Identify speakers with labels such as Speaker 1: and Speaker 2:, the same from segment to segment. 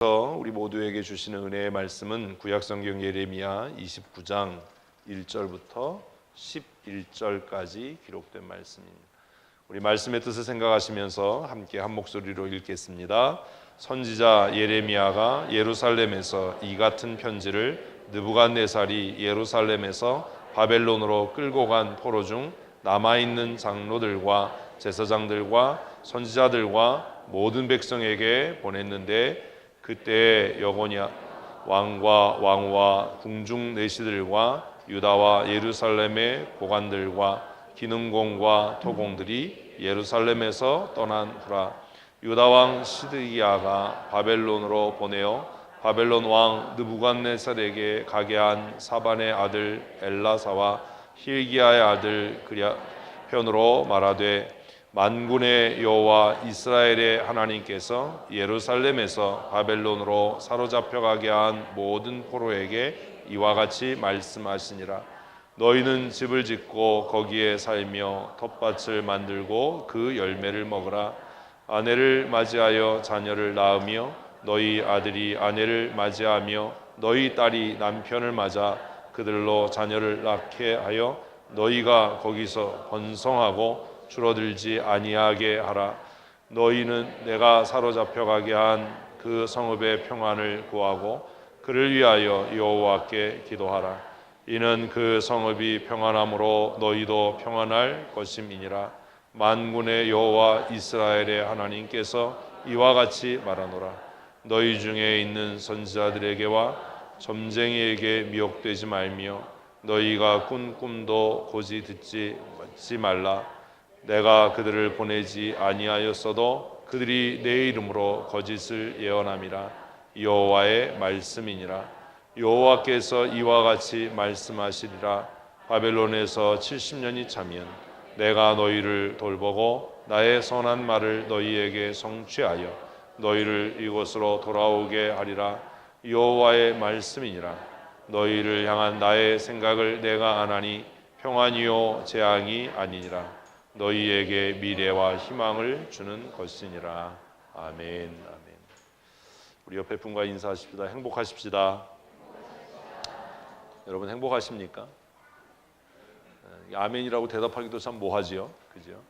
Speaker 1: 우리 모두에게 주시는 은혜의 말씀은 구약성경 예레미야 29장 1절부터 11절까지 기록된 말씀입니다. 우리 말씀의 뜻을 생각하시면서 함께 한 목소리로 읽겠습니다. 선지자 예레미야가 예루살렘에서 이 같은 편지를 느부갓네살이 예루살렘에서 바벨론으로 끌고 간 포로 중 남아있는 장로들과 제사장들과 선지자들과 모든 백성에게 보냈는데, 그때 여호냐 왕과 왕후와 궁중 내시들과 유다와 예루살렘의 고관들과 기능공과 토공들이 예루살렘에서 떠난 후라 유다 왕 시드기야가 바벨론으로 보내어 바벨론 왕 느부갓네살에게 가게 한 사반의 아들 엘라사와 힐기야의 아들 그랴현으로 말하되, 만군의 여호와 이스라엘의 하나님께서 예루살렘에서 바벨론으로 사로잡혀가게 한 모든 포로에게 이와 같이 말씀하시니라. 너희는 집을 짓고 거기에 살며 텃밭을 만들고 그 열매를 먹으라. 아내를 맞이하여 자녀를 낳으며 너희 아들이 아내를 맞이하며 너희 딸이 남편을 맞아 그들로 자녀를 낳게 하여 너희가 거기서 번성하고 줄어들지 아니하게 하라. 너희는 내가 사로잡혀 가게 한 그 성읍의 평안을 구하고 그를 위하여 여호와께 기도하라. 이는 그 성읍이 평안함으로 너희도 평안할 것임이니라. 만군의 여호와 이스라엘의 하나님께서 이와 같이 말하노라. 너희 중에 있는 선지자들에게와 점쟁이에게 미혹되지 말며 너희가 꾼 꿈도 고지 듣지 말라. 내가 그들을 보내지 아니하였어도 그들이 내 이름으로 거짓을 예언함이라. 여호와의 말씀이니라. 여호와께서 이와 같이 말씀하시리라. 바벨론에서 70년이 차면 내가 너희를 돌보고 나의 선한 말을 너희에게 성취하여 너희를 이곳으로 돌아오게 하리라. 여호와의 말씀이니라. 너희를 향한 나의 생각을 내가 아나니 평안이요 재앙이 아니니라. 너희에게 미래와 희망을 주는 것이니라. 아멘. 아멘. 우리 옆에 분과 인사하십시다. 행복하십시다. 여러분 행복하십니까? 아멘이라고 대답하기도 참 뭐하지요, 그죠?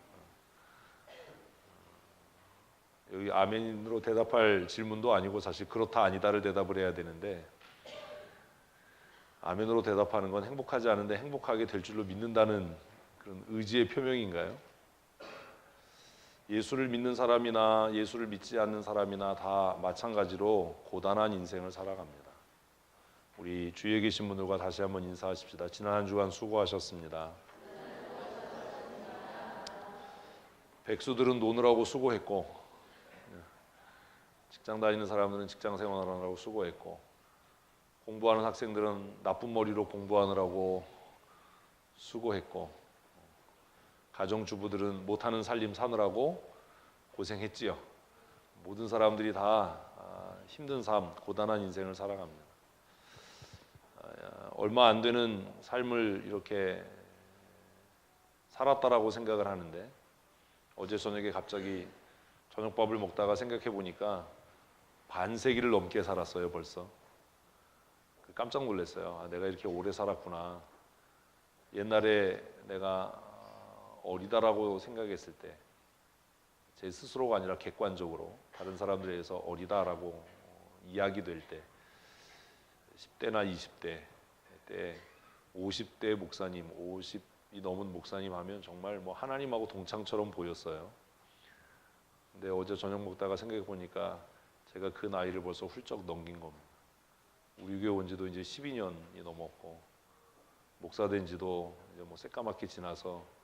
Speaker 1: 여기 아멘으로 대답할 질문도 아니고 사실 그렇다 아니다를 대답을 해야 되는데, 아멘으로 대답하는 건 행복하지 않은데 행복하게 될 줄로 믿는다는 그런 의지의 표명인가요? 예수를 믿는 사람이나 예수를 믿지 않는 사람이나 다 마찬가지로 고단한 인생을 살아갑니다. 우리 주위에 계신 분들과 다시 한번 인사하십시다. 지난 한 주간 수고하셨습니다. 백수들은 노느라고 수고했고, 직장 다니는 사람들은 직장 생활하느라고 수고했고, 공부하는 학생들은 나쁜 머리로 공부하느라고 수고했고, 가정주부들은 못하는 살림 사느라고 고생했지요. 모든 사람들이 다 힘든 삶, 고단한 인생을 살아갑니다. 얼마 안 되는 삶을 이렇게 살았다라고 생각을 하는데, 어제 저녁에 갑자기 저녁밥을 먹다가 생각해 보니까 반세기를 넘게 살았어요. 벌써 깜짝 놀랐어요. 내가 이렇게 오래 살았구나. 옛날에 내가 어리다라고 생각했을 때, 제 스스로가 아니라 객관적으로 다른 사람들에 의해서 어리다라고 이야기될 때, 10대나 20대 때 50대 목사님, 50이 넘은 목사님 하면 정말 뭐 하나님하고 동창처럼 보였어요. 근데 어제 저녁 먹다가 생각해 보니까 제가 그 나이를 벌써 훌쩍 넘긴 겁니다. 우리 교회 온 지도 이제 12년이 넘었고, 목사 된 지도 이제 뭐 새까맣게 지나서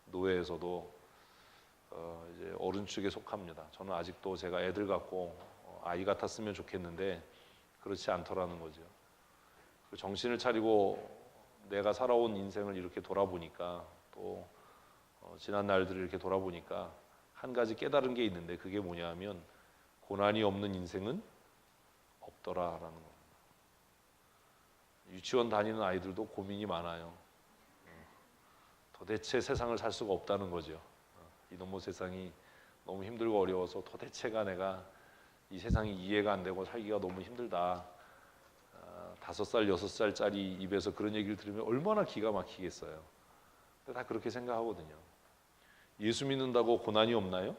Speaker 1: 노회에서도 이제 어른 축에 속합니다. 저는 아직도 제가 애들 같고 아이 같았으면 좋겠는데 그렇지 않더라는 거죠. 정신을 차리고 내가 살아온 인생을 이렇게 돌아보니까, 또 지난 날들을 이렇게 돌아보니까 한 가지 깨달은 게 있는데, 그게 뭐냐면 고난이 없는 인생은 없더라라는 겁니다. 유치원 다니는 아이들도 고민이 많아요. 도대체 세상을 살 수가 없다는 거죠. 이놈의 세상이 너무 힘들고 어려워서 도대체가 내가 이 세상이 이해가 안 되고 살기가 너무 힘들다. 5살, 6살짜리 입에서 그런 얘기를 들으면 얼마나 기가 막히겠어요. 근데 다 그렇게 생각하거든요. 예수 믿는다고 고난이 없나요?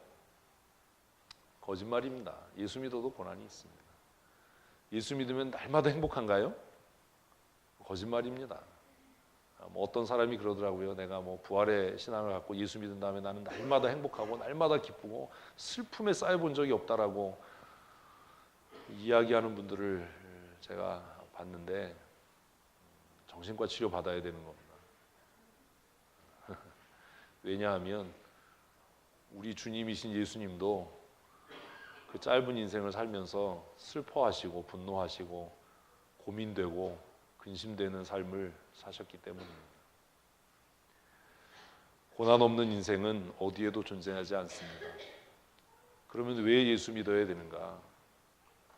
Speaker 1: 거짓말입니다. 예수 믿어도 고난이 있습니다. 예수 믿으면 날마다 행복한가요? 거짓말입니다. 뭐 어떤 사람이 그러더라고요. 내가 뭐 부활의 신앙을 갖고 예수 믿은 다음에 나는 날마다 행복하고 날마다 기쁘고 슬픔에 쌓여본 적이 없다라고 이야기하는 분들을 제가 봤는데 정신과 치료 받아야 되는 겁니다. 왜냐하면 우리 주님이신 예수님도 그 짧은 인생을 살면서 슬퍼하시고 분노하시고 고민되고 근심되는 삶을 사셨기 때문입니다. 고난 없는 인생은 어디에도 존재하지 않습니다. 그러면 왜 예수 믿어야 되는가?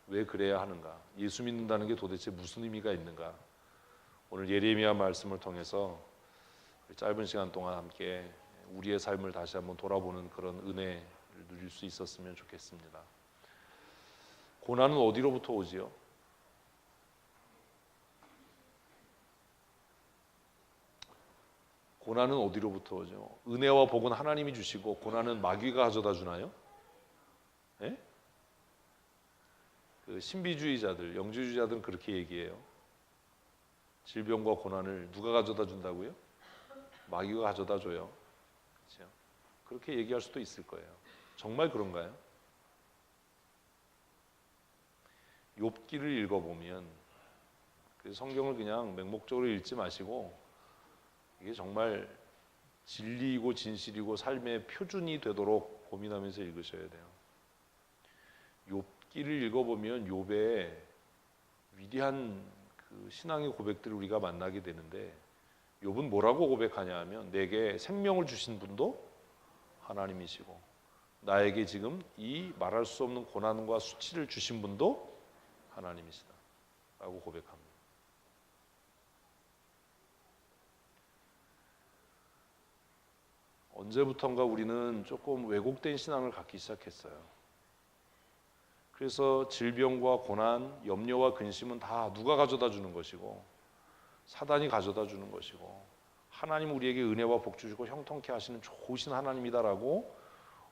Speaker 1: 왜 그래야 하는가? 예수 믿는다는 게 도대체 무슨 의미가 있는가? 오늘 예레미야 말씀을 통해서 짧은 시간 동안 함께 우리의 삶을 다시 한번 돌아보는 그런 은혜를 누릴 수 있었으면 좋겠습니다. 고난은 어디로부터 오지요? 고난은 어디로부터 오죠? 은혜와 복은 하나님이 주시고 고난은 마귀가 가져다 주나요? 예? 그 신비주의자들, 영주주의자들은 그렇게 얘기해요. 질병과 고난을 누가 가져다 준다고요? 마귀가 가져다 줘요. 그렇죠? 그렇게 얘기할 수도 있을 거예요. 정말 그런가요? 욥기를 읽어보면 그 성경을 그냥 맹목적으로 읽지 마시고 이게 정말 진리이고 진실이고 삶의 표준이 되도록 고민하면서 읽으셔야 돼요. 욥기를 읽어보면 욥의 위대한 그 신앙의 고백들을 우리가 만나게 되는데 욥은 뭐라고 고백하냐 하면 내게 생명을 주신 분도 하나님이시고 나에게 지금 이 말할 수 없는 고난과 수치를 주신 분도 하나님이시다 라고 고백합니다. 언제부턴가 우리는 조금 왜곡된 신앙을 갖기 시작했어요. 그래서 질병과 고난, 염려와 근심은 다 누가 가져다 주는 것이고 사단이 가져다 주는 것이고 하나님 우리에게 은혜와 복 주시고 형통케 하시는 좋으신 하나님이다라고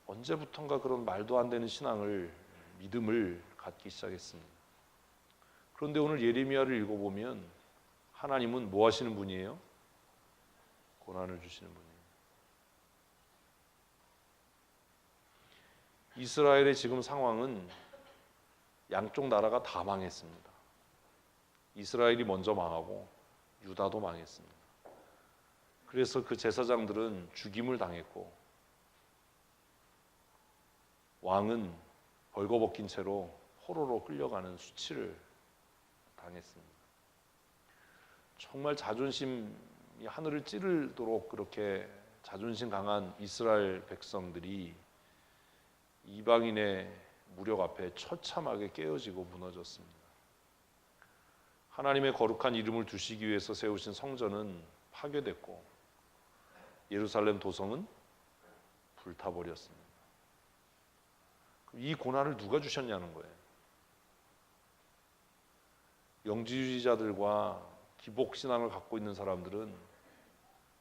Speaker 1: 언제부턴가 그런 말도 안 되는 신앙을 믿음을 갖기 시작했습니다. 그런데 오늘 예레미야를 읽어보면 하나님은 뭐 하시는 분이에요? 고난을 주시는 분이에요. 이스라엘의 지금 상황은 양쪽 나라가 다 망했습니다. 이스라엘이 먼저 망하고 유다도 망했습니다. 그래서 그 제사장들은 죽임을 당했고 왕은 벌거벗긴 채로 포로로 끌려가는 수치를 당했습니다. 정말 자존심이 하늘을 찌르도록 그렇게 자존심 강한 이스라엘 백성들이 이방인의 무력 앞에 처참하게 깨어지고 무너졌습니다. 하나님의 거룩한 이름을 두시기 위해서 세우신 성전은 파괴됐고 예루살렘 도성은 불타버렸습니다. 이 고난을 누가 주셨냐는 거예요. 영지주의자들과 기복신앙을 갖고 있는 사람들은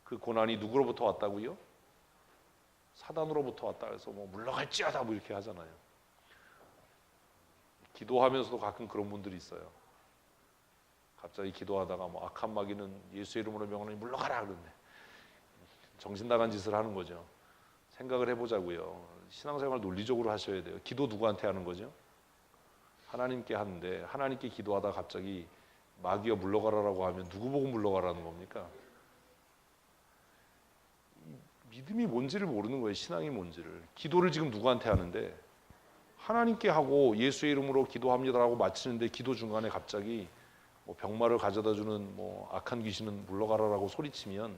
Speaker 1: 그 고난이 누구로부터 왔다고요? 사단으로부터 왔다 해서 뭐 물러갈지어다 뭐 이렇게 하잖아요. 기도하면서도 가끔 그런 분들이 있어요. 갑자기 기도하다가 뭐 악한 마귀는 예수의 이름으로 명하노니 물러가라 그러네. 정신 나간 짓을 하는 거죠. 생각을 해보자고요. 신앙생활 논리적으로 하셔야 돼요. 기도 누구한테 하는 거죠? 하나님께 하는데 하나님께 기도하다가 갑자기 마귀가 물러가라라고 하면 누구 보고 물러가라는 겁니까? 믿음이 뭔지를 모르는 거예요. 신앙이 뭔지를. 기도를 지금 누구한테 하는데 하나님께 하고 예수의 이름으로 기도합니다라고 마치는데 기도 중간에 갑자기 뭐 병마를 가져다주는 뭐 악한 귀신은 물러가라라고 소리치면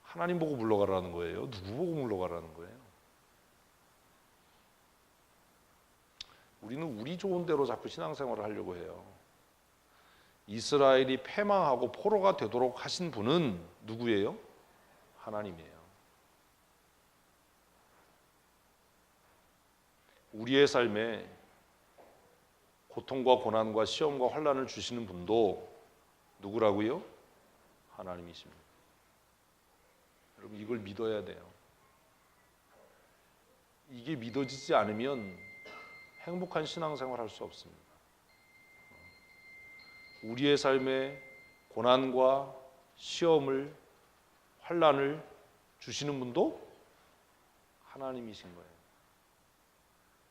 Speaker 1: 하나님 보고 물러가라는 거예요? 누구 보고 물러가라는 거예요? 우리는 우리 좋은 대로 자꾸 신앙생활을 하려고 해요. 이스라엘이 패망하고 포로가 되도록 하신 분은 누구예요? 하나님이에요. 우리의 삶에 고통과 고난과 시험과 환난을 주시는 분도 누구라고요? 하나님이십니다. 여러분 이걸 믿어야 돼요. 이게 믿어지지 않으면 행복한 신앙생활 할 수 없습니다. 우리의 삶에 고난과 시험을 환난을 주시는 분도 하나님이신 거예요.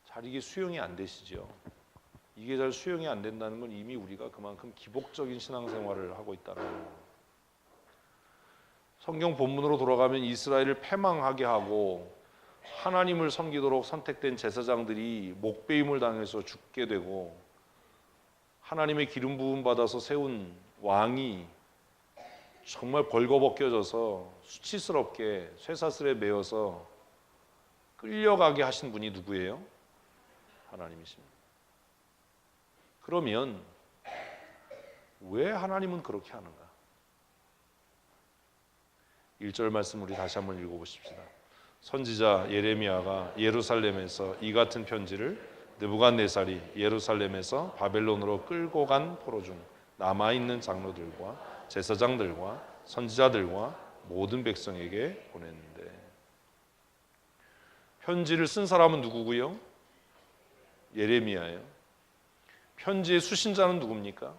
Speaker 1: 잘 이게 수용이 안 되시죠? 이게 잘 수용이 안 된다는 건 이미 우리가 그만큼 기복적인 신앙생활을 하고 있다는 거예요. 성경 본문으로 돌아가면 이스라엘을 패망하게 하고 하나님을 섬기도록 선택된 제사장들이 목배임을 당해서 죽게 되고 하나님의 기름 부음 받아서 세운 왕이 정말 벌거벗겨져서 수치스럽게 쇠사슬에 매어서 끌려가게 하신 분이 누구예요? 하나님이십니다. 그러면 왜 하나님은 그렇게 하는가? 1절 말씀 우리 다시 한번 읽어보십시다. 선지자 예레미야가 예루살렘에서 이 같은 편지를 느부갓네살이 예루살렘에서 바벨론으로 끌고 간 포로 중 남아있는 장로들과 제사장들과 선지자들과 모든 백성에게 보냈는데, 편지를 쓴 사람은 누구고요? 예레미야예요. 편지의 수신자는 누굽니까?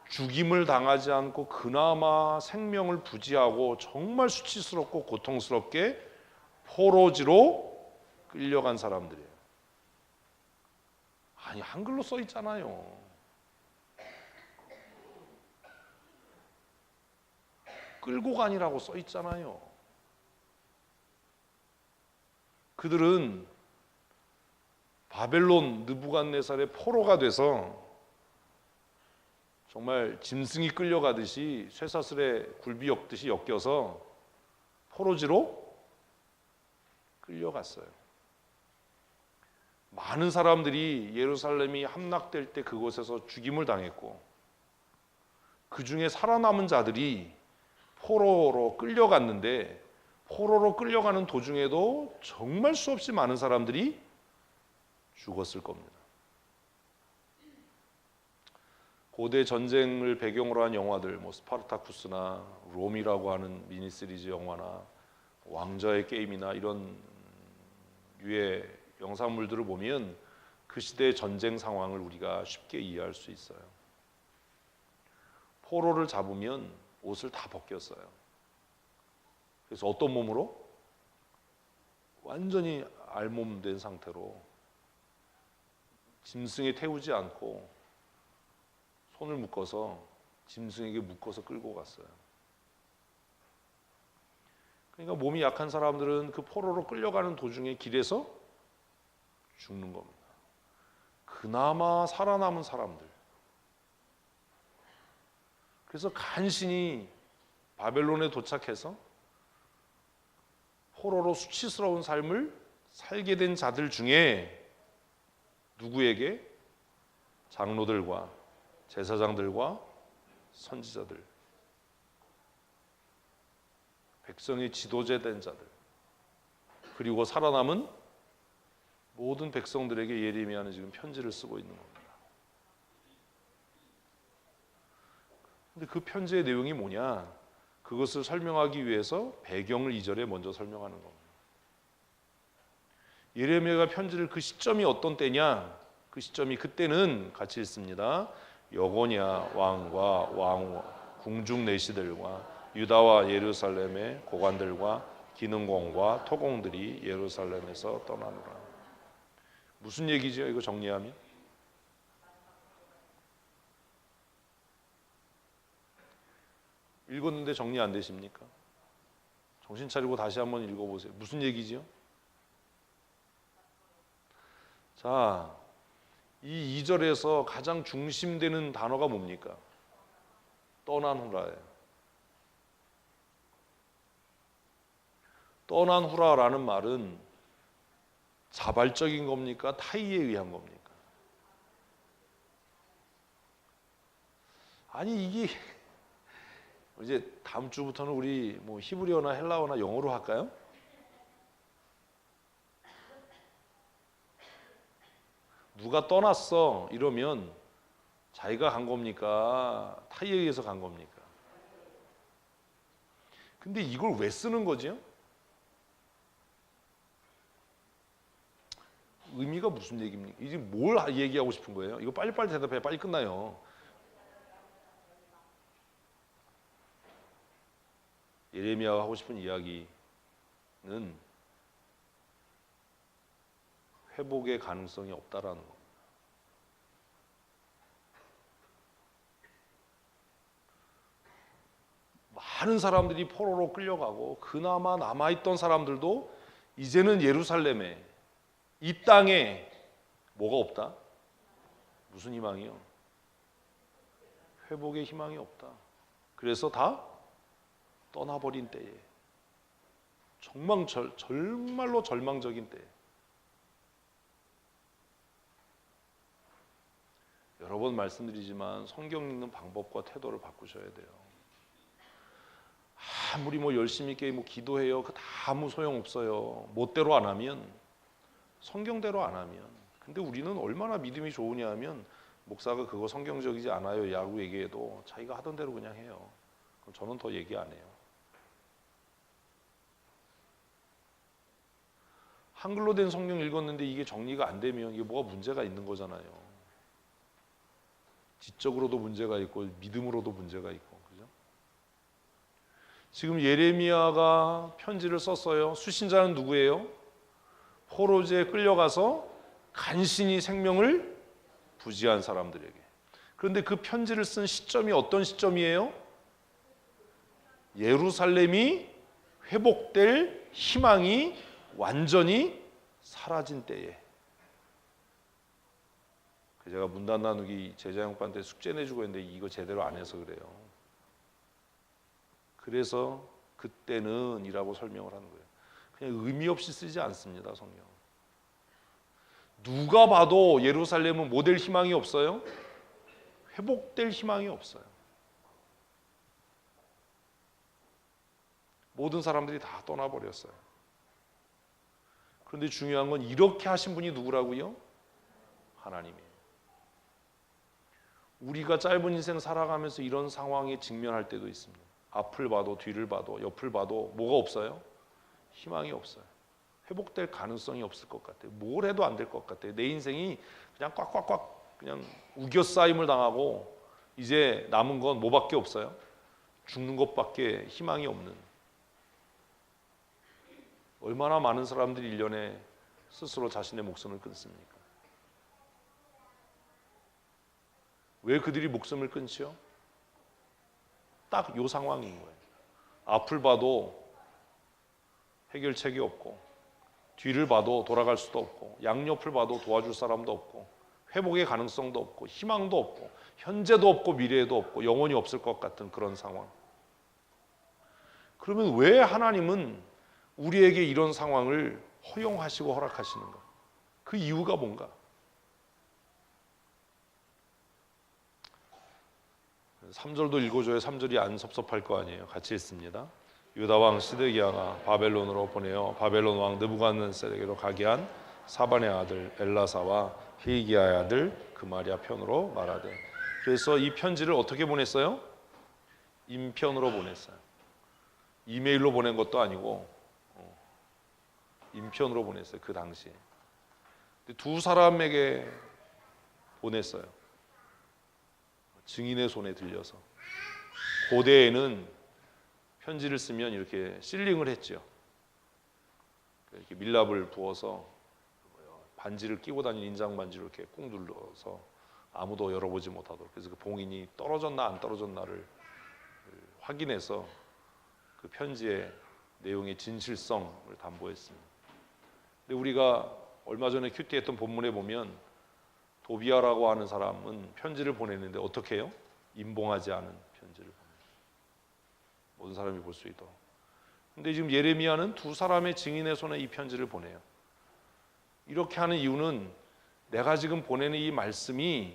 Speaker 1: 죽임을 당하지 않고 그나마 생명을 부지하고 정말 수치스럽고 고통스럽게 포로지로 끌려간 사람들이에요. 아니 한글로 써 있잖아요. 끌고 가니라고 써 있잖아요. 그들은 바벨론 느부갓네살의 포로가 돼서 정말 짐승이 끌려가듯이 쇠사슬에 굴비 엮듯이 엮여서 포로지로 끌려갔어요. 많은 사람들이 예루살렘이 함락될 때 그곳에서 죽임을 당했고, 그 중에 살아남은 자들이 포로로 끌려갔는데, 포로로 끌려가는 도중에도 정말 수없이 많은 사람들이 죽었을 겁니다. 고대 전쟁을 배경으로 한 영화들, 스파르타쿠스나 롬이라고 하는 미니 시리즈 영화나 왕좌의 게임이나 이런 유의 영상물들을 보면 그 시대의 전쟁 상황을 우리가 쉽게 이해할 수 있어요. 포로를 잡으면 옷을 다 벗겼어요. 그래서 어떤 몸으로? 완전히 알몸된 상태로 짐승에 태우지 않고 손을 묶어서 짐승에게 묶어서 끌고 갔어요. 그러니까 몸이 약한 사람들은 그 포로로 끌려가는 도중에 길에서 죽는 겁니다. 그나마 살아남은 사람들. 그래서 간신히 바벨론에 도착해서 포로로 수치스러운 삶을 살게 된 자들 중에 누구에게? 장로들과 제사장들과 선지자들, 백성의 지도자 된 자들, 그리고 살아남은 모든 백성들에게 예레미야는 지금 편지를 쓰고 있는 겁니다. 근데 그 편지의 내용이 뭐냐? 그것을 설명하기 위해서 배경을 2절에 먼저 설명하는 겁니다. 예레미야가 편지를 그 시점이 어떤 때냐? 그 시점이 그때는 같이 읽습니다. 여고냐 왕과 왕 궁중 내시들과 유다와 예루살렘의 고관들과 기능공과 토공들이 예루살렘에서 떠나노라. 무슨 얘기죠? 이거 정리하면 읽었는데 정리 안 되십니까? 정신 차리고 다시 한번 읽어보세요. 무슨 얘기죠? 자, 이 2절에서 가장 중심되는 단어가 뭡니까? 떠난 후라예요. 떠난 후라라는 말은 자발적인 겁니까? 타의에 의한 겁니까? 아니 이게 이제 다음 주부터는 우리 히브리어나 헬라어나 영어로 할까요? 누가 떠났어 이러면 자기가 간 겁니까? 타의에 의해서 간 겁니까? 근데 이걸 왜 쓰는 거지요? 의미가 무슨 얘기입니까? 이제 뭘 얘기하고 싶은 거예요? 이거 빨리빨리 대답해. 빨리 끝나요. 예레미야가 하고 싶은 이야기는 회복의 가능성이 없다라는 겁니다. 많은 사람들이 포로로 끌려가고 그나마 남아있던 사람들도 이제는 예루살렘에 이 땅에 뭐가 없다? 무슨 희망이요? 회복의 희망이 없다. 그래서 다 떠나버린 때에 정말로 절망적인 때에 여러 번 말씀드리지만 성경 읽는 방법과 태도를 바꾸셔야 돼요. 아무리 열심히 있게 기도해요. 그 다 아무 소용 없어요. 멋대로 안 하면, 성경대로 안 하면. 근데 우리는 얼마나 믿음이 좋으냐 하면 목사가 그거 성경적이지 않아요 라고 얘기해도 자기가 하던 대로 그냥 해요. 그럼 저는 더 얘기 안 해요. 한글로 된 성경 읽었는데 이게 정리가 안 되면 이게 뭐가 문제가 있는 거잖아요. 지적으로도 문제가 있고 믿음으로도 문제가 있고. 그죠? 지금 예레미야가 편지를 썼어요. 수신자는 누구예요? 포로제에 끌려가서 간신히 생명을 부지한 사람들에게. 그런데 그 편지를 쓴 시점이 어떤 시점이에요? 예루살렘이 회복될 희망이 완전히 사라진 때에. 제가 문단 나누기 제자형반한테 숙제 내주고 했는데 이거 제대로 안 해서 그래요. 그래서 그때는 이라고 설명을 하는 거예요. 그냥 의미 없이 쓰지 않습니다, 성경. 누가 봐도 예루살렘은 뭐 될 희망이 없어요? 회복될 희망이 없어요. 모든 사람들이 다 떠나버렸어요. 그런데 중요한 건 이렇게 하신 분이 누구라고요? 하나님이에요. 우리가 짧은 인생 살아가면서 이런 상황에 직면할 때도 있습니다. 앞을 봐도 뒤를 봐도 옆을 봐도 뭐가 없어요? 희망이 없어요. 회복될 가능성이 없을 것 같아요. 뭘 해도 안 될 것 같아요. 내 인생이 그냥 꽉꽉꽉 그냥 우겨싸임을 당하고 이제 남은 건 뭐밖에 없어요? 죽는 것밖에 희망이 없는. 얼마나 많은 사람들이 1년에 스스로 자신의 목숨을 끊습니까? 왜 그들이 목숨을 끊지요? 딱 이 상황인 거예요. 앞을 봐도 해결책이 없고 뒤를 봐도 돌아갈 수도 없고 양옆을 봐도 도와줄 사람도 없고 회복의 가능성도 없고 희망도 없고 현재도 없고 미래에도 없고 영원히 없을 것 같은 그런 상황. 그러면 왜 하나님은 우리에게 이런 상황을 허용하시고 허락하시는가? 그 이유가 뭔가? 3절도 읽어줘야 3절이 안 섭섭할 거 아니에요. 같이 읽습니다. 유다 왕 시드기야가 바벨론으로 보내어 바벨론 왕 느부갓네살에게로 가게 한 사반의 아들 엘라사와 히기야의 아들 그마리아 편으로 말하되. 그래서 이 편지를 어떻게 보냈어요? 인편으로 보냈어요. 이메일로 보낸 것도 아니고 인편으로 보냈어요. 그 당시에. 두 사람에게 보냈어요. 증인의 손에 들려서. 고대에는 편지를 쓰면 이렇게 실링을 했죠. 이렇게 밀랍을 부어서 반지를 끼고 다니는 인장 반지를 이렇게 꾹 눌러서 아무도 열어보지 못하도록. 그래서 그 봉인이 떨어졌나 안 떨어졌나를 확인해서 그 편지의 내용의 진실성을 담보했습니다. 근데 우리가 얼마 전에 큐티했던 본문에 보면 도비아라고 하는 사람은 편지를 보냈는데 어떻게 해요? 임봉하지 않은 편지를 보내요. 모든 사람이 볼 수 있도록. 근데 지금 예레미야는 두 사람의 증인의 손에 이 편지를 보내요. 이렇게 하는 이유는 내가 지금 보내는 이 말씀이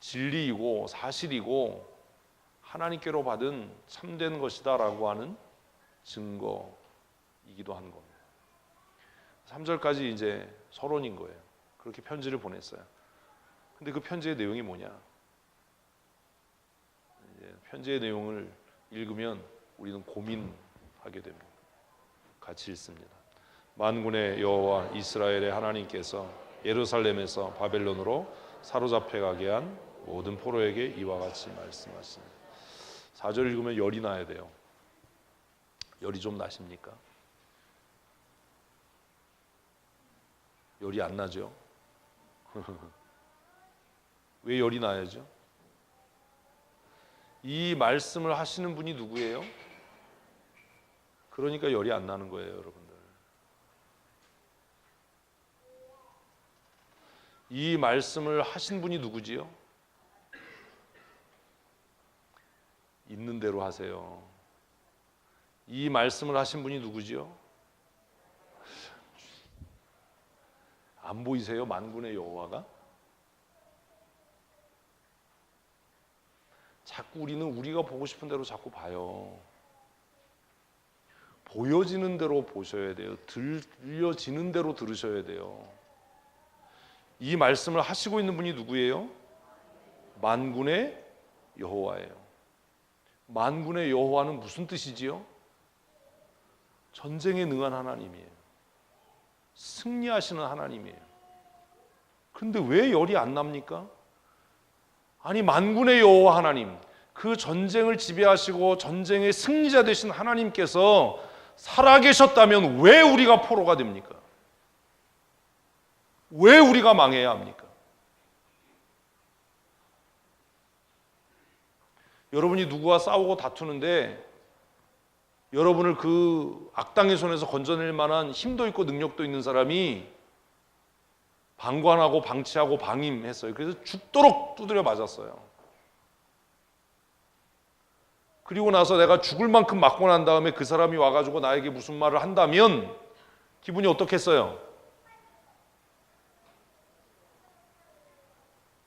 Speaker 1: 진리이고 사실이고 하나님께로 받은 참된 것이다라고 하는 증거이기도 한 겁니다. 3절까지 이제 서론인 거예요. 그렇게 편지를 보냈어요. 근데 그 편지의 내용이 뭐냐? 편지의 내용을 읽으면 우리는 고민하게 됩니다. 같이 읽습니다. 만군의 여호와 이스라엘의 하나님께서 예루살렘에서 바벨론으로 사로잡혀 가게 한 모든 포로에게 이와 같이 말씀하십니다. 4절 읽으면 열이 나야 돼요. 열이 좀 나십니까? 열이 안 나죠? 왜 열이 나야죠? 이 말씀을 하시는 분이 누구예요? 그러니까 열이 안 나는 거예요, 여러분들. 이 말씀을 하신 분이 누구지요? 있는 대로 하세요. 이 말씀을 하신 분이 누구지요? 안 보이세요? 만군의 여호와가? 자꾸 우리는 우리가 보고 싶은 대로 자꾸 봐요. 보여지는 대로 보셔야 돼요. 들려지는 대로 들으셔야 돼요. 이 말씀을 하시고 있는 분이 누구예요? 만군의 여호와예요. 만군의 여호와는 무슨 뜻이지요? 전쟁에 능한 하나님이에요. 승리하시는 하나님이에요. 그런데 왜 열이 안 납니까? 아니, 만군의 여호와 하나님, 그 전쟁을 지배하시고 전쟁의 승리자 되신 하나님께서 살아계셨다면 왜 우리가 포로가 됩니까? 왜 우리가 망해야 합니까? 여러분이 누구와 싸우고 다투는데 여러분을 그 악당의 손에서 건져낼 만한 힘도 있고 능력도 있는 사람이 방관하고 방치하고 방임했어요. 그래서 죽도록 두드려 맞았어요. 그리고 나서 내가 죽을 만큼 맞고 난 다음에 그 사람이 와가지고 나에게 무슨 말을 한다면 기분이 어떻겠어요?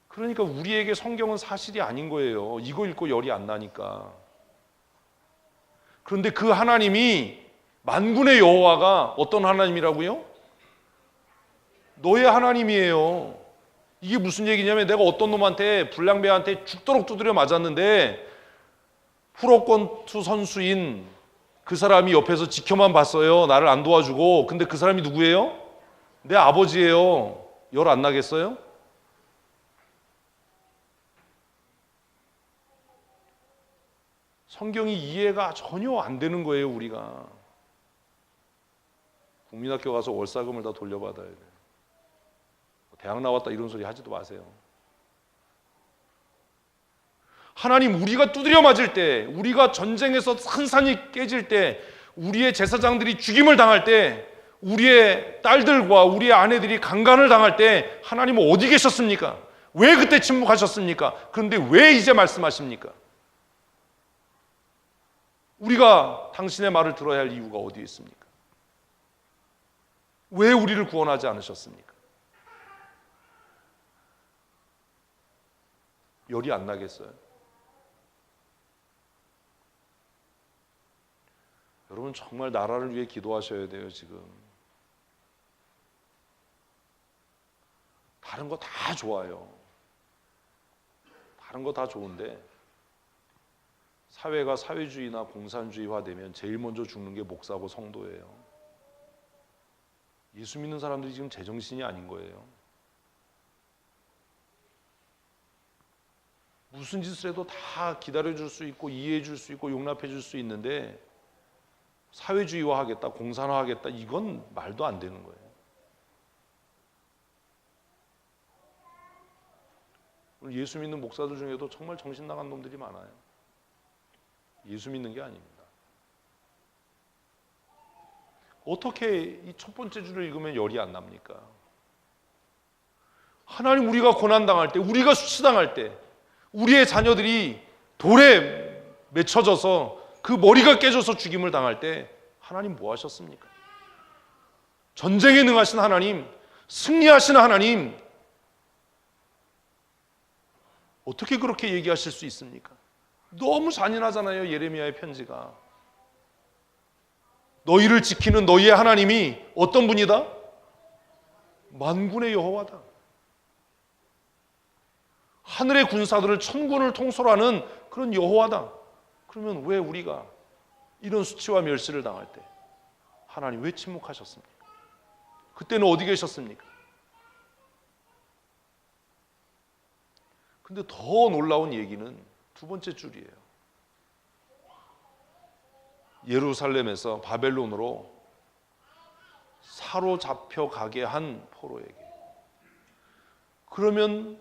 Speaker 1: 그러니까 우리에게 성경은 사실이 아닌 거예요. 이거 읽고 열이 안 나니까. 그런데 그 하나님이, 만군의 여호와가 어떤 하나님이라고요? 너의 하나님이에요. 이게 무슨 얘기냐면 내가 어떤 놈한테, 불량배한테 죽도록 두드려 맞았는데 프로권투 선수인 그 사람이 옆에서 지켜만 봤어요. 나를 안 도와주고. 근데 그 사람이 누구예요? 내 아버지예요. 열 안 나겠어요? 성경이 이해가 전혀 안 되는 거예요, 우리가. 국민학교 가서 월사금을 다 돌려받아야 돼요. 대학 나왔다 이런 소리 하지도 마세요. 하나님, 우리가 두드려 맞을 때, 우리가 전쟁에서 산산이 깨질 때, 우리의 제사장들이 죽임을 당할 때, 우리의 딸들과 우리의 아내들이 강간을 당할 때 하나님은 어디 계셨습니까? 왜 그때 침묵하셨습니까? 그런데 왜 이제 말씀하십니까? 우리가 당신의 말을 들어야 할 이유가 어디에 있습니까? 왜 우리를 구원하지 않으셨습니까? 열이 안 나겠어요? 여러분, 정말 나라를 위해 기도하셔야 돼요. 지금 다른 거 다 좋아요. 다른 거 다 좋은데 사회가 사회주의나 공산주의화 되면 제일 먼저 죽는 게 목사고 성도예요. 예수 믿는 사람들이 지금 제정신이 아닌 거예요. 무슨 짓을 해도 다 기다려줄 수 있고 이해해줄 수 있고 용납해줄 수 있는데 사회주의화 하겠다, 공산화 하겠다, 이건 말도 안 되는 거예요. 예수 믿는 목사들 중에도 정말 정신 나간 놈들이 많아요. 예수 믿는 게 아닙니다. 어떻게 이 첫 번째 줄을 읽으면 열이 안 납니까? 하나님, 우리가 고난당할 때, 우리가 수치당할 때, 우리의 자녀들이 돌에 맺혀져서 그 머리가 깨져서 죽임을 당할 때 하나님 뭐 하셨습니까? 전쟁에 능하신 하나님, 승리하시는 하나님, 어떻게 그렇게 얘기하실 수 있습니까? 너무 잔인하잖아요. 예레미야의 편지가. 너희를 지키는 너희의 하나님이 어떤 분이다? 만군의 여호와다. 하늘의 군사들을 천군을 통솔하는 그런 여호와다. 그러면 왜 우리가 이런 수치와 멸시를 당할 때 하나님 왜 침묵하셨습니까? 그때는 어디 계셨습니까? 근데 더 놀라운 얘기는 두 번째 줄이에요. 예루살렘에서 바벨론으로 사로잡혀 가게 한 포로에게. 그러면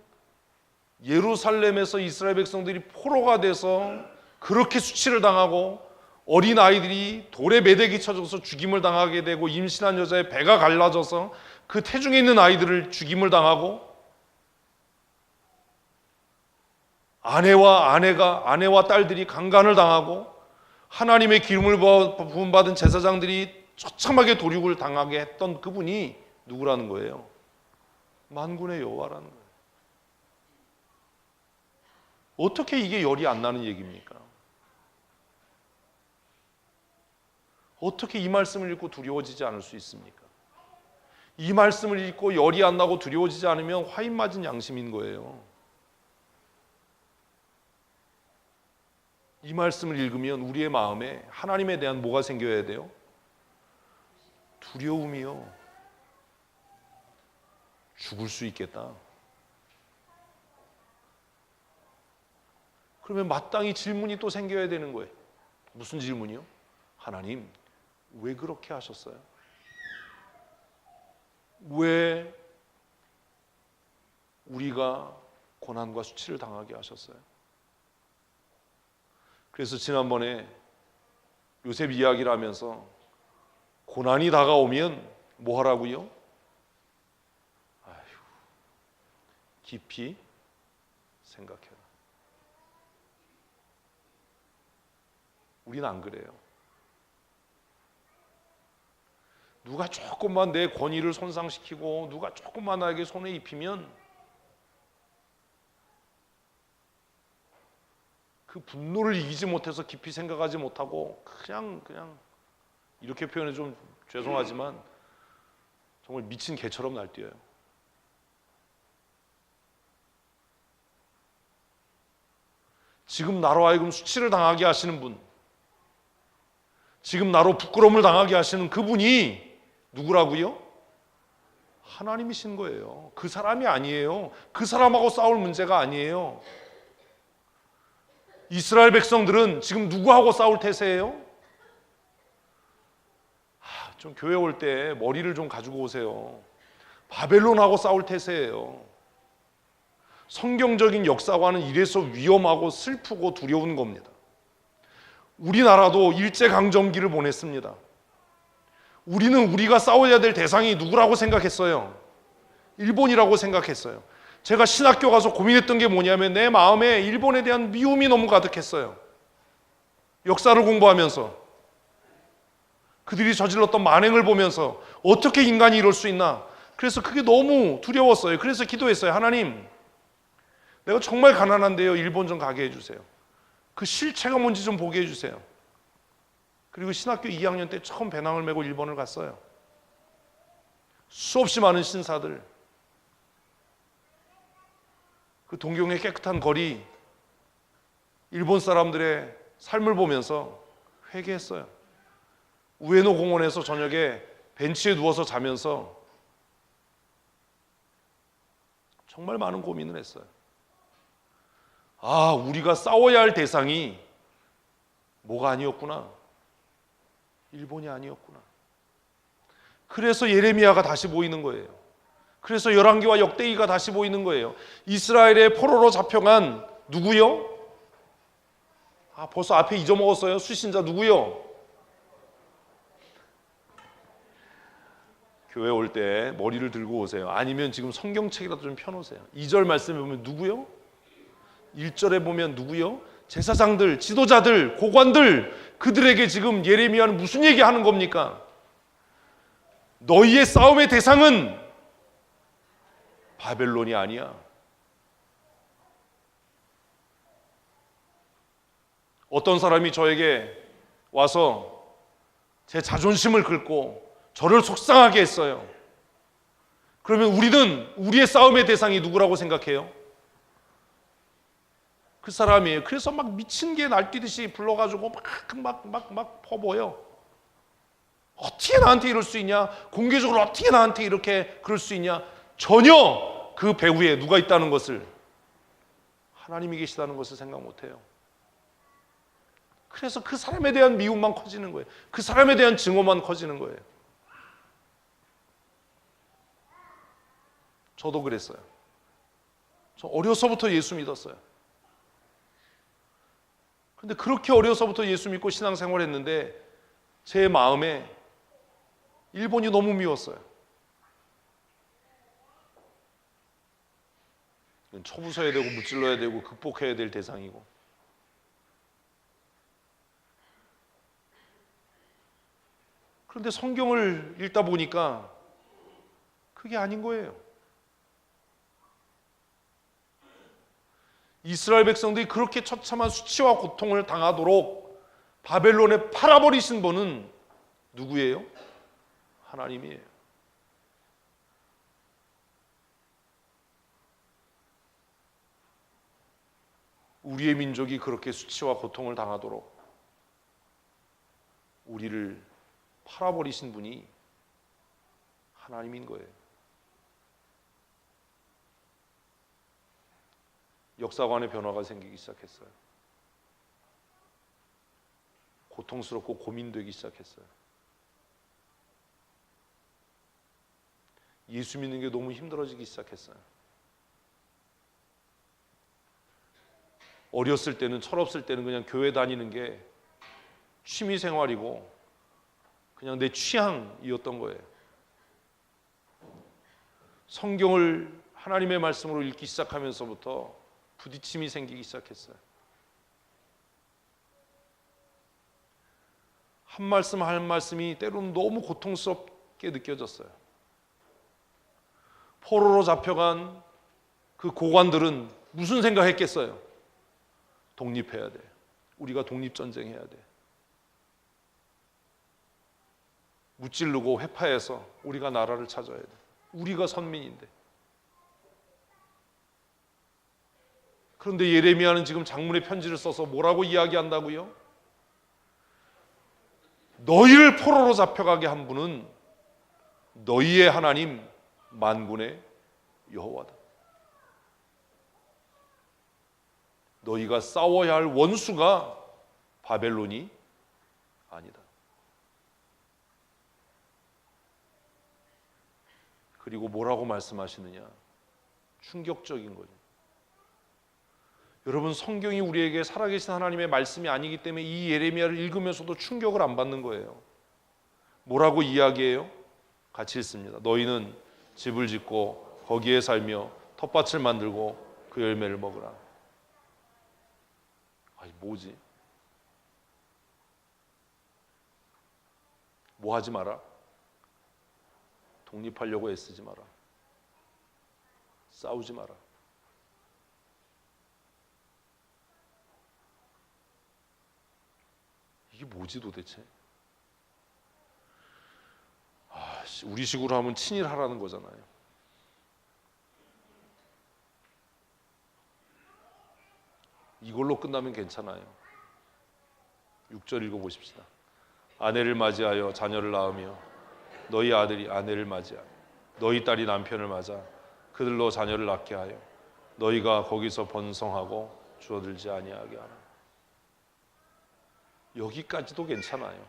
Speaker 1: 예루살렘에서 이스라엘 백성들이 포로가 돼서 그렇게 수치를 당하고 어린 아이들이 돌에 매대기 쳐져서 죽임을 당하게 되고 임신한 여자의 배가 갈라져서 그 태중에 있는 아이들을 죽임을 당하고 아내와 딸들이 강간을 당하고 하나님의 기름을 부음받은 제사장들이 처참하게 도륙을 당하게 했던 그분이 누구라는 거예요? 만군의 여호와라는 거예요. 어떻게 이게 열이 안 나는 얘기입니까? 어떻게 이 말씀을 읽고 두려워지지 않을 수 있습니까? 이 말씀을 읽고 열이 안 나고 두려워지지 않으면 화인 맞은 양심인 거예요. 이 말씀을 읽으면 우리의 마음에 하나님에 대한 뭐가 생겨야 돼요? 두려움이요. 죽을 수 있겠다. 그러면 마땅히 질문이 또 생겨야 되는 거예요. 무슨 질문이요? 하나님, 왜 그렇게 하셨어요? 왜 우리가 고난과 수치를 당하게 하셨어요? 그래서 지난번에 요셉 이야기를 하면서 고난이 다가오면 뭐 하라고요? 깊이 생각해라. 우리는 안 그래요. 누가 조금만 내 권위를 손상시키고 누가 조금만 나에게 손에 입히면 그 분노를 이기지 못해서 깊이 생각하지 못하고 그냥 이렇게 표현해 좀 죄송하지만 정말 미친 개처럼 날뛰어요. 지금 나로 하여금 수치를 당하게 하시는 분, 지금 나로 부끄러움을 당하게 하시는 그분이 누구라고요? 하나님이신 거예요. 그 사람이 아니에요. 그 사람하고 싸울 문제가 아니에요. 이스라엘 백성들은 지금 누구하고 싸울 태세예요? 좀 교회 올 때 머리를 좀 가지고 오세요. 바벨론하고 싸울 태세예요. 성경적인 역사와는 이래서 위험하고 슬프고 두려운 겁니다. 우리나라도 일제강점기를 보냈습니다. 우리는 우리가 싸워야 될 대상이 누구라고 생각했어요? 일본이라고 생각했어요. 제가 신학교 가서 고민했던 게 뭐냐면 내 마음에 일본에 대한 미움이 너무 가득했어요. 역사를 공부하면서 그들이 저질렀던 만행을 보면서 어떻게 인간이 이럴 수 있나? 그래서 그게 너무 두려웠어요. 그래서 기도했어요. 하나님, 내가 정말 가난한데요. 일본 좀 가게 해주세요. 그 실체가 뭔지 좀 보게 해주세요. 그리고 신학교 2학년 때 처음 배낭을 메고 일본을 갔어요. 수없이 많은 신사들, 그 동경의 깨끗한 거리, 일본 사람들의 삶을 보면서 회개했어요. 우에노 공원에서 저녁에 벤치에 누워서 자면서 정말 많은 고민을 했어요. 우리가 싸워야 할 대상이 뭐가 아니었구나. 일본이 아니었구나. 그래서 예레미야가 다시 보이는 거예요. 그래서 열왕기와 역대기가 다시 보이는 거예요. 이스라엘의 포로로 잡혀간 누구요? 벌써 앞에 잊어먹었어요. 수신자 누구요? 교회 올 때 머리를 들고 오세요. 아니면 지금 성경책이라도 좀 펴놓으세요. 2절 말씀에 보면 누구요? 1절에 보면 누구요? 제사장들, 지도자들, 고관들, 그들에게 지금 예레미야는 무슨 얘기하는 겁니까? 너희의 싸움의 대상은 바벨론이 아니야. 어떤 사람이 저에게 와서 제 자존심을 긁고 저를 속상하게 했어요. 그러면 우리는 우리의 싸움의 대상이 누구라고 생각해요? 그 사람이에요. 그래서 막 미친 개 날뛰듯이 불러가지고 막 퍼부어요. 어떻게 나한테 이럴 수 있냐? 공개적으로 어떻게 나한테 이렇게 그럴 수 있냐? 전혀 그 배후에 누가 있다는 것을, 하나님이 계시다는 것을 생각 못해요. 그래서 그 사람에 대한 미움만 커지는 거예요. 그 사람에 대한 증오만 커지는 거예요. 저도 그랬어요. 저 어려서부터 예수 믿었어요. 근데 그렇게 어려서부터 예수 믿고 신앙생활 했는데 제 마음에 일본이 너무 미웠어요. 쳐부숴야 되고 무찔러야 되고 극복해야 될 대상이고. 그런데 성경을 읽다 보니까 그게 아닌 거예요. 이스라엘 백성들이 그렇게 처참한 수치와 고통을 당하도록 바벨론에 팔아버리신 분은 누구예요? 하나님이에요. 우리의 민족이 그렇게 수치와 고통을 당하도록 우리를 팔아버리신 분이 하나님인 거예요. 역사관의 변화가 생기기 시작했어요. 고통스럽고 고민되기 시작했어요. 예수 믿는 게 너무 힘들어지기 시작했어요. 어렸을 때는, 철없을 때는 그냥 교회 다니는 게 취미 생활이고 그냥 내 취향이었던 거예요. 성경을 하나님의 말씀으로 읽기 시작하면서부터 부딪힘이 생기기 시작했어요. 한 말씀 한 말씀이 때로는 너무 고통스럽게 느껴졌어요. 포로로 잡혀간 그 고관들은 무슨 생각했겠어요? 독립해야 돼. 우리가 독립전쟁해야 돼. 무찌르고 회파해서 우리가 나라를 찾아야 돼. 우리가 선민인데. 그런데 예레미야는 지금 장문의 편지를 써서 뭐라고 이야기한다고요? 너희를 포로로 잡혀가게 한 분은 너희의 하나님 만군의 여호와다. 너희가 싸워야 할 원수가 바벨론이 아니다. 그리고 뭐라고 말씀하시느냐? 충격적인 거죠. 여러분, 성경이 우리에게 살아계신 하나님의 말씀이 아니기 때문에 이 예레미야를 읽으면서도 충격을 안 받는 거예요. 뭐라고 이야기해요? 같이 읽습니다. 너희는 집을 짓고 거기에 살며 텃밭을 만들고 그 열매를 먹으라. 아니, 뭐지? 뭐 하지 마라? 독립하려고 애쓰지 마라. 싸우지 마라. 이게 뭐지 도대체? 우리 식으로 하면 친일하라는 거잖아요. 이걸로 끝나면 괜찮아요. 6절 읽어보십시다. 아내를 맞이하여 자녀를 낳으며 너희 아들이 아내를 맞이하여 너희 딸이 남편을 맞아 그들로 자녀를 낳게 하여 너희가 거기서 번성하고 주어들지 아니하게 하라. 여기까지도 괜찮아요.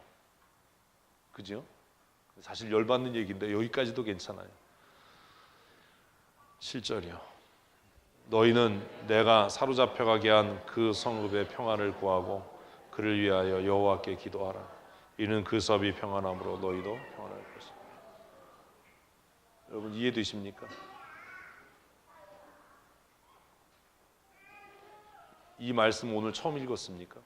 Speaker 1: 그죠? 사실 열받는 얘기인데 여기까지도 괜찮아요. 7절이요. 너희는 내가 사로잡혀가게 한 그 성읍의 평안을 구하고 그를 위하여 여호와께 기도하라. 이는 그 섭이 평안함으로 너희도 평안할 것이다. 여러분 이해되십니까? 이 말씀 오늘 처음 읽었습니까?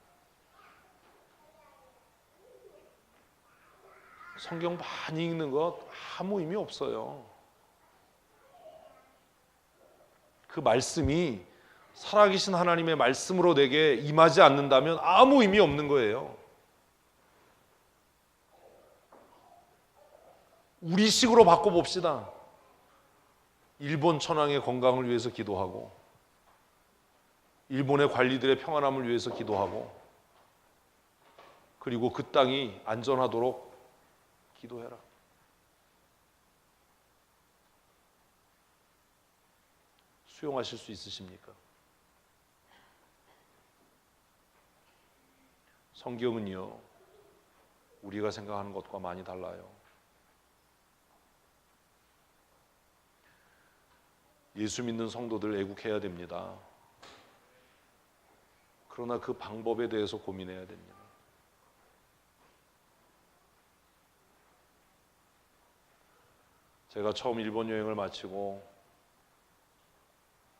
Speaker 1: 성경 많이 읽는 것 아무 의미 없어요. 그 말씀이 살아계신 하나님의 말씀으로 내게 임하지 않는다면 아무 의미 없는 거예요. 우리식으로 바꿔봅시다. 일본 천황의 건강을 위해서 기도하고 일본의 관리들의 평안함을 위해서 기도하고 그리고 그 땅이 안전하도록 기도해라. 수용하실 수 있으십니까? 성경은요, 우리가 생각하는 것과 많이 달라요. 예수 믿는 성도들 애국해야 됩니다. 그러나 그 방법에 대해서 고민해야 됩니다. 제가 처음 일본 여행을 마치고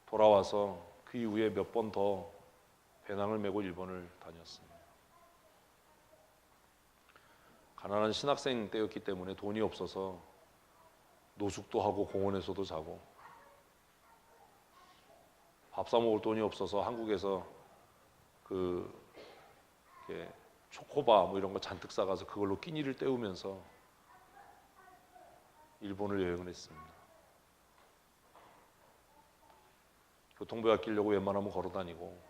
Speaker 1: 돌아와서 그 이후에 몇 번 더 배낭을 메고 일본을 다녔습니다. 가난한 신학생 때였기 때문에 돈이 없어서 노숙도 하고 공원에서도 자고 밥 사 먹을 돈이 없어서 한국에서 초코바 뭐 이런 거 잔뜩 싸가서 그걸로 끼니를 때우면서 일본을 여행을 했습니다. 교통비 아끼려고 웬만하면 걸어 다니고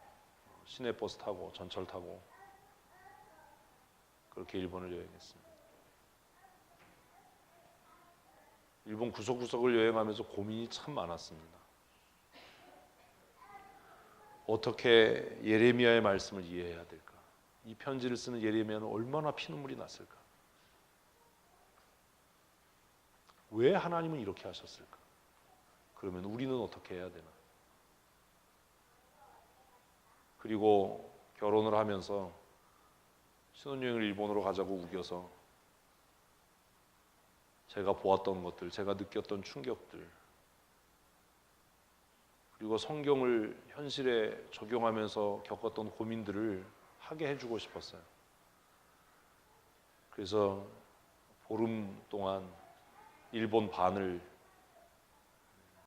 Speaker 1: 시내버스 타고 전철 타고 그렇게 일본을 여행했습니다. 일본 구석구석을 여행하면서 고민이 참 많았습니다. 어떻게 예레미야의 말씀을 이해해야 될까? 이 편지를 쓰는 예레미야는 얼마나 피눈물이 났을까? 왜 하나님은 이렇게 하셨을까? 그러면 우리는 어떻게 해야 되나? 그리고 결혼을 하면서 신혼여행을 일본으로 가자고 우겨서 제가 보았던 것들, 제가 느꼈던 충격들, 그리고 성경을 현실에 적용하면서 겪었던 고민들을 하게 해주고 싶었어요. 그래서 보름 동안 일본 반을